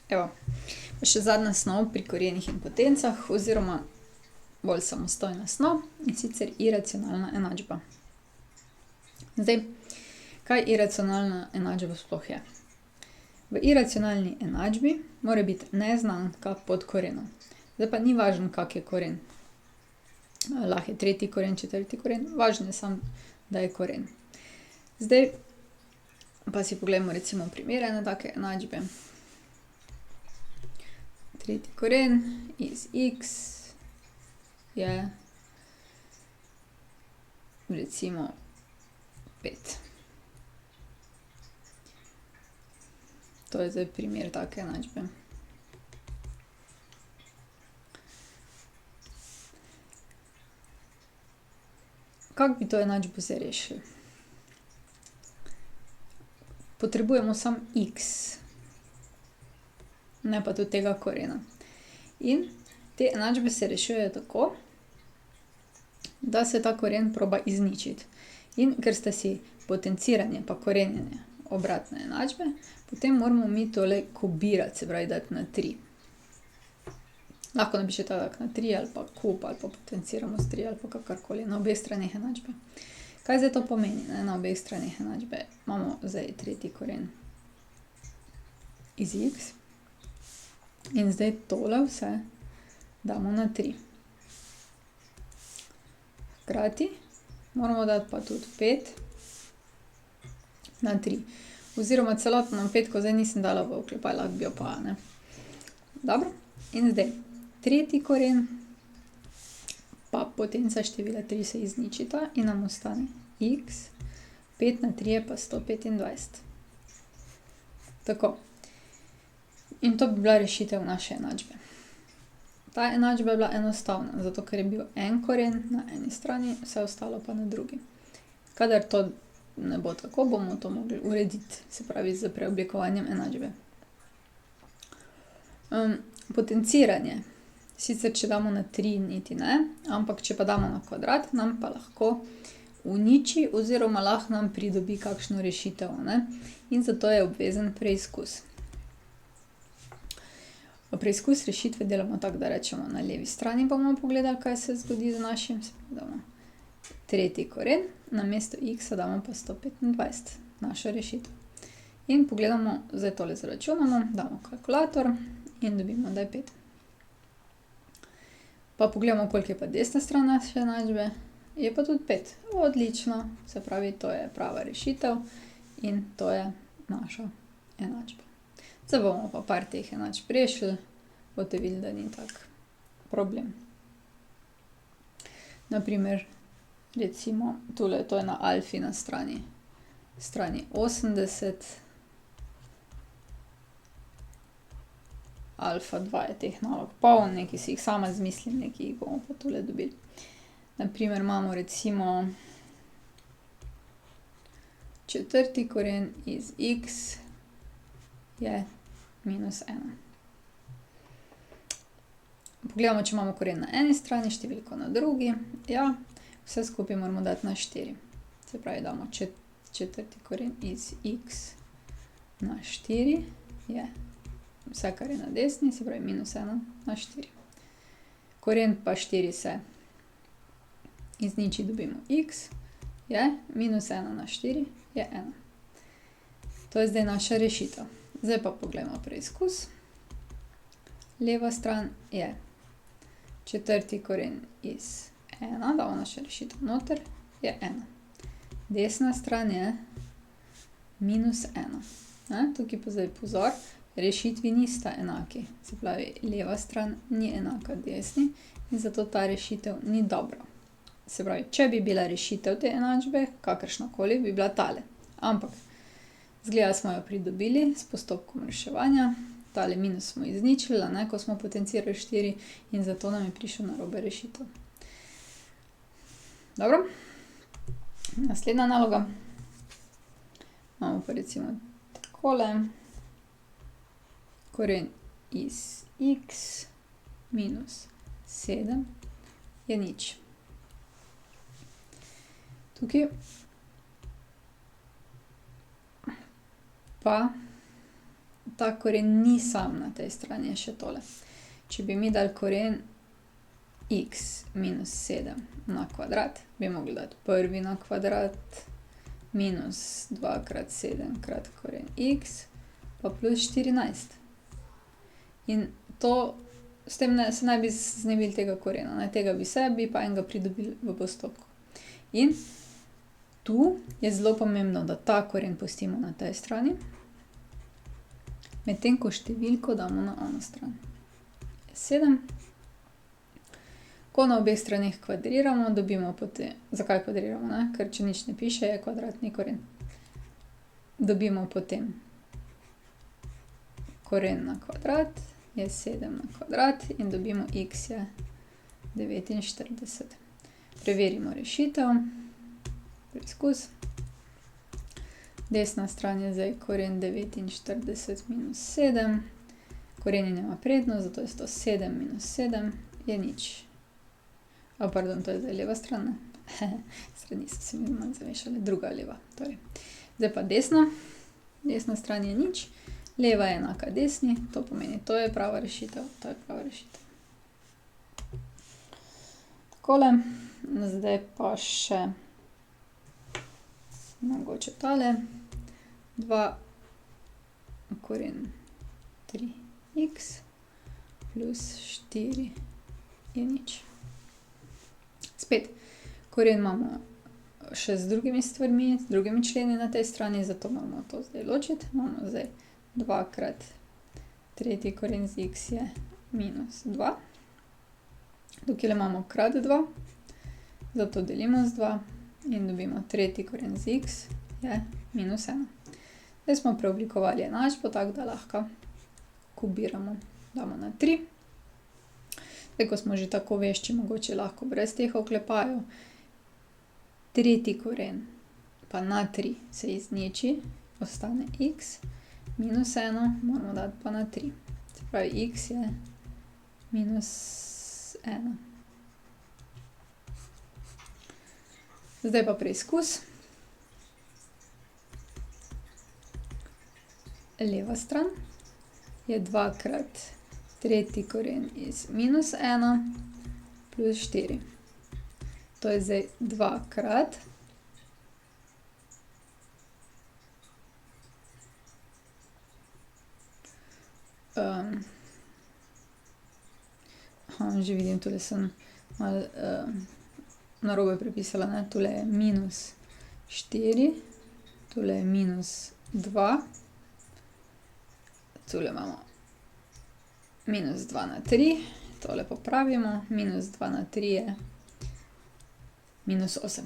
Evo, pa še zadnja snov pri korenih in potencah oziroma bolj samostojna snov, in sicer iracionalna enačba. Zdaj, kaj iracionalna enačba sploh je? V iracionalni enačbi mora biti neznanka pod korenom. Zdaj pa ni važno, kak je koren. Lahko je tretji koren, četrti koren, važno je samo, da je koren. Zdaj pa si poglejmo recimo primere ene take enačbe. Tretji koren iz x je recimo 5. To je zdaj primer take enačbe. Kako bi to enačbo zdaj rešili? Potrebujemo samo x, ne pa tudi tega korena. In te enačbe se rešujejo tako, da se ta koren proba izničiti. In ker sta si potenciranje pa korenjenje obratne enačbe, potem moramo mi tole kubirati, se pravi dati na 3. Lahko napišete tako na 3 ali pa kub ali pa potenciramo s 3 ali pa kakorkoli na obeh straneh enačbe. Kaj zdaj to pomeni, ne? Na obeh straneh enačbe imamo zdaj tretji koren iz x in zdaj tole vse damo na 3. Hkrati moramo dati pa tudi 5 na 3. Oziroma celotno petko zdaj nisem dala v oklepaj, lahko bi jo pa, ne. Dobro, in zdaj tretji koren pa potenca števila 3 se izničita in nam ostane x, 5 na 3 je pa 125. Tako. In to bi bila rešitev naše enačbe. Ta enačba je bila enostavna, zato ker je bil en koren na eni strani, vse ostalo pa na drugi. Kadar to ne bo tako, bomo to mogli urediti, se pravi s preoblikovanjem enačbe. Potenciranje. Sicer, če damo na 3, niti ne, ampak če pa damo na kvadrat, nam pa lahko uniči oziroma lahko nam pridobi kakšno rešitev, ne. In zato je obvezen preizkus. Preizkus rešitve delamo tako, da rečemo na levi strani bomo pogledali, kaj se zgodi z našim, se pravi damo tretji koren, namesto x damo pa 125, naša rešitev. In pogledamo, zdaj tole zaračunamo, damo kalkulator in dobimo, da je 5. Pa pogledamo, koliko je pa desna stran naše enačbe, je pa tudi 5. Odlično, se pravi, to je prava rešitev in to je naša enačba. Zdaj bomo pa par teh enačb rešili, boste videli, da ni tak problem. Na primer, recimo, tule, to je na alfi na strani 80. Alfa 2 je teh nalog poln, nekaj si jih sama izmislim, nekaj jih bomo pa tule dobili. Na primer, imamo recimo četrti koren iz x je -1. Pogledamo, če imamo koren na eni strani, številko na drugi. Ja, vse skupaj moramo dati na 4. Se pravi, damo četrti koren iz x na 4 je vse, kar je na desni, se pravi -1 na 4. Koren pa 4 se izniči, dobimo x, je -1 na 4 je 1. To je zdaj naša rešitev. Zdaj pa poglejmo preizkus. Leva stran je četrti koren iz 1, damo našo rešitev noter, je 1. Desna stran je -1. Tukaj pa zdaj pozor, rešitvi nista enaki. Se pravi, leva stran ni enaka desni in zato ta rešitev ni dobra. Se pravi, če bi bila rešitev te enačbe, kakršnakoli, bi bila tale. Ampak izgleda smo jo pridobili s postopkom reševanja. Tale minus smo izničili, ne, ko smo potencirali 4 in zato nam je prišel narobe rešitev. Dobro. Naslednja naloga. Imamo pa recimo takole. Koren iz x minus 7 je 0. Tukaj pa ta koren ni sam na tej strani, je še tole. Če bi mi dali koren x minus 7 na kvadrat, bi mogli dati prvi na kvadrat minus 2 krat 7 krat koren x pa plus 14. In to, s tem se naj bi znebili tega korena, ne, tega bi se, bi pa enega pridobili v postopku. In tu je zelo pomembno, da ta koren pustimo na tej strani, medtem ko številko damo na ono stran. 7. Ko na obeh straneh kvadriramo, dobimo potem, zakaj kvadriramo, ne? Ker če nič ne piše, je kvadratni koren. Dobimo potem koren na kvadrat je 7 na kvadrat in dobimo x je 49. Preverimo rešitev. Preizkus. Desna stran je zdaj koren 49 minus 7. Korenje ima prednost, zato je 107 minus 7 je nič. Pardon, to je zdaj leva stran, ne? Strani so se mi malo zamešale, druga leva. Torej. Zdaj pa desna. Desna stran je nič. Leva je enaka desni, to pomeni, to je prava rešitev, to je prava rešitev. Takole. Zdaj pa še mogoče tale. 2 koren 3x plus 4 je nič. Spet, koren imamo še z drugimi stvarmi, z drugimi členi na tej strani, zato moramo to zdaj ločiti. Imamo zdaj 2 krat tretji koren z x je minus 2. Tukaj imamo krat 2, zato delimo z 2 in dobimo tretji koren z x je minus 1. Zdaj smo preoblikovali enačbo, tako da lahko kubiramo, damo na 3. Zdaj, ko smo že tako vešči, mogoče lahko brez teh oklepajev. Tretji koren pa na 3 se izniči, ostane x, minus 1 moramo dati pa na 3. Se pravi, x je minus 1. Zdaj pa preizkus. Leva stran je 2 krat tretji koren iz minus 1 plus 4. To je zdaj 2 krat. Že vidim, tule sem malo narobe prepisala, ne, tule je minus 4, tule je minus 2, tule imamo minus 2 na 3, tole popravimo, minus 2 na 3 je minus 8.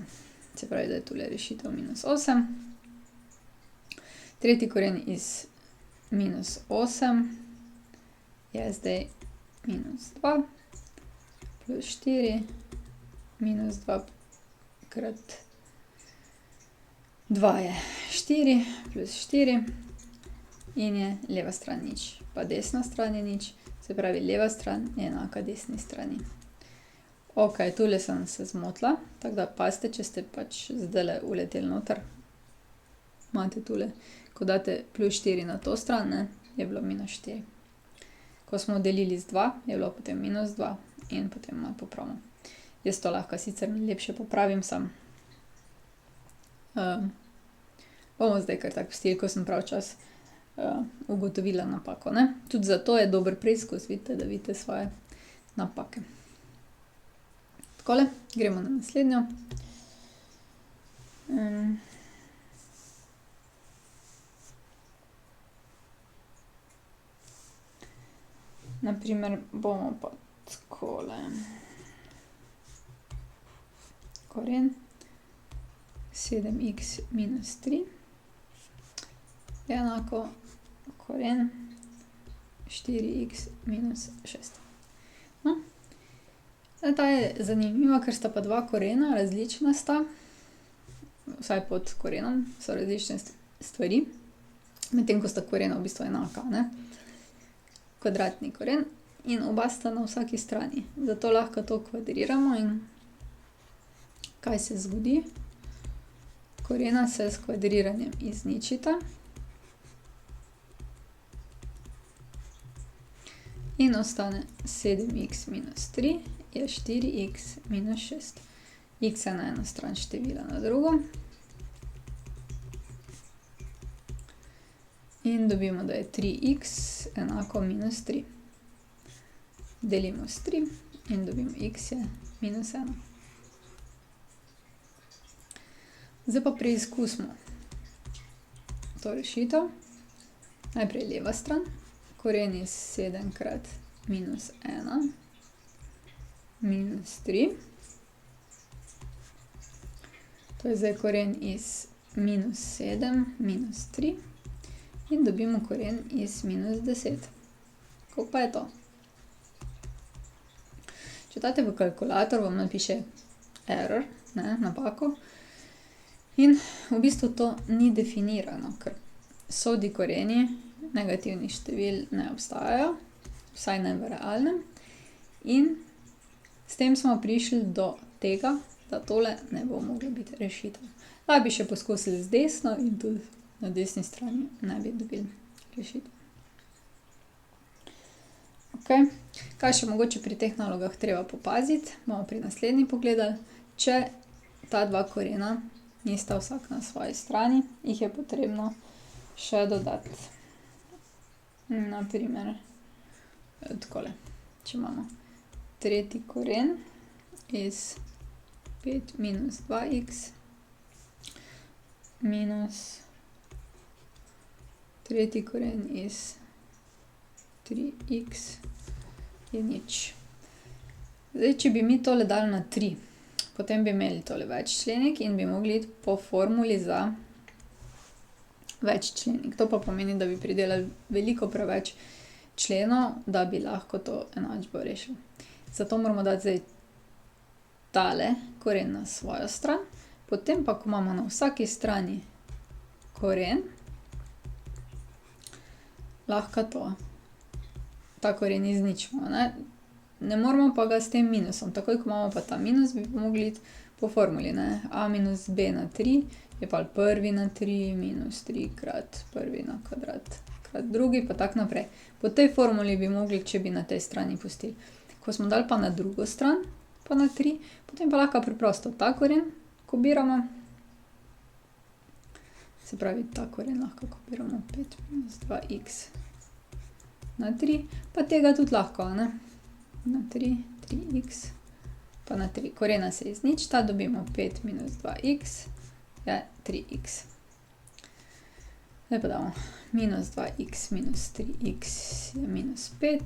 Se pravi, da je tule rešitev minus 8. Tretji koren iz minus 8 je zdaj minus 2 plus 4, minus 2 krat 2 je 4 plus 4 in je leva stran nič, pa desna stran je nič, se pravi, leva stran je enaka desni strani. Ok, tule sem se zmotila, tako da pazite, če ste pač zdajle uleteli noter. Imate tule, ko date plus 4 na to stran, ne, je bilo minus 4. Ko smo delili z 2, je bilo potem minus 2 in potem malo popravimo. Jaz to lahko sicer lepše popravim sam. Bomo zdaj kar tako pustili, ko sem prav čas ugotovila napako, ne. Tudi zato je dober preizkus, vidite, da vidite svoje napake. Takole, gremo na naslednjo. Na primer, bomo pa takole. Koren 7x minus 3 je enako koren 4x minus 6. No, ta je zanimiva, ker sta pa dva korena, različna sta, vsaj pod korenom so različne stvari, medtem ko sta korena v bistvu enaka, ne. Kvadratni koren in oba sta na vsaki strani, zato lahko to kvadriramo in kaj se zgodi? Korena se s kvadriranjem izničita. in ostane 7x minus 3 je 4x minus 6. X je na eno stran, števila na drugo. In dobimo, da je 3x enako minus 3. Delimo s 3 in dobimo x je minus 1. Zdaj pa preizkusimo to rešitev. Najprej leva stran, koren iz 7 krat minus 1 minus 3. To je zdaj koren iz minus 7 minus 3 in dobimo koren iz minus 10. Koliko pa je to? Če date v kalkulator, vam napiše error, napako. In v bistvu to ni definirano, ker sodi koreni negativnih števil ne obstajajo, vsaj ne v realnem. In s tem smo prišli do tega, da tole ne bo mogla biti rešitev. Da bi še poskusili z desno in tudi na desni strani ne bi dobili rešitev. Okay. Kaj še mogoče pri teh nalogah treba popaziti, bomo pri naslednji pogledali. Če ta dva korena nista vsak na svoji strani, jih je potrebno še dodati. Naprimer, takole, če imamo tretji koren iz 5 minus 2x minus tretji koren iz 3x je nič. Zdaj, če bi mi tole dali na 3, potem bi imeli tole veččlenik in bi mogli iti po formuli za veččlenik. To pa pomeni, da bi pridelali veliko preveč členov, da bi lahko to enačbo rešili. Zato moramo dati zdaj tale koren na svojo stran, potem pa, ko imamo na vsaki strani koren, lahko ta koren izničimo, Ne moramo pa ga s tem minusom. Takoj, ko imamo pa ta minus, bi mogli iti po formuli, a minus b na 3 je pa prvi na 3 minus 3 krat prvi na kvadrat krat drugi, pa tako naprej. Po tej formuli bi mogli, če bi na tej strani pustili. Ko smo dali pa na drugo stran, pa na 3, potem pa lahko preprosto ta koren kopiramo. Se pravi, ta koren lahko kopiramo 5 minus 2x na 3, pa tega tudi lahko, na 3, 3x, pa na 3. Korena se izničita, dobimo 5 minus 2x, je 3x. Zdaj pa damo minus 2x minus 3x je minus 5,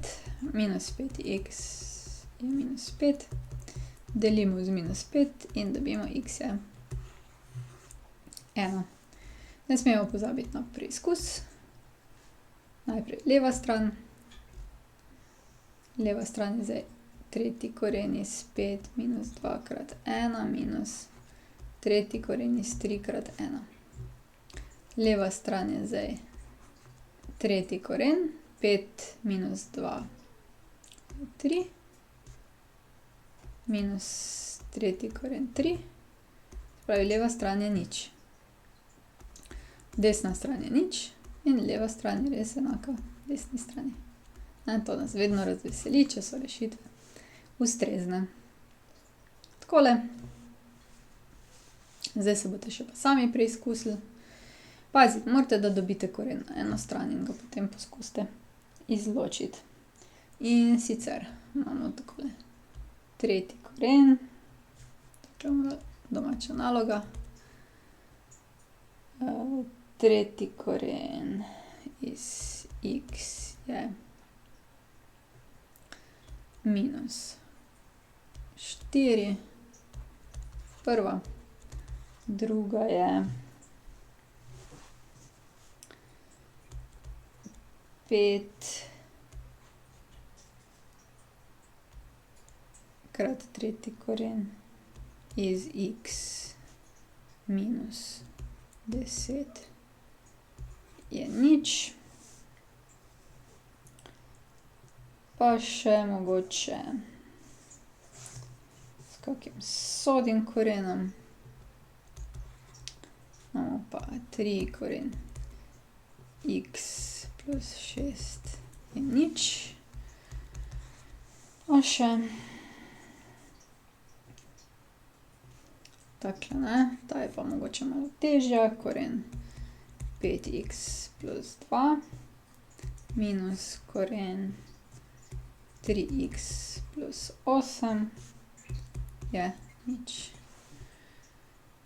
minus 5x je minus 5, delimo z minus 5 in dobimo x je 1. Ne smemo pozabiti na preizkus. Najprej leva stran. Leva stran je zdaj tretji koren iz 5 minus 2 krat 1 minus tretji koren iz 3 krat 1. Leva stran je zdaj tretji koren, 5 minus 2 je 3, minus tretji koren 3, pravi leva stran je nič. Desna stran je nič in leva stran je res enaka desni strani. To nas vedno razveseli, če so rešitve ustrezne. Takole. Zdaj se boste še pa sami preizkusili. Pazite, morate, da dobite koren na eno stran in ga potem poskusite izločiti. In sicer imamo takole tretji koren, domača naloga. Tretji koren iz x je minus 4, prva, druga je 5 krat tretji koren iz x minus 10 je nič. Pa še mogoče s kakim sodnim korenom. Imamo pa 3 koren x plus 6 je nič. A še takle, ne, ta je pa mogoče malo težja, koren 5x plus 2 minus koren 3x plus 8 je nič.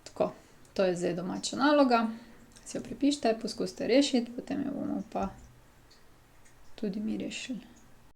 Tako, to je zdaj domača naloga. Si jo prepišite, poskusite rešiti, potem jo bomo pa tudi mi rešili.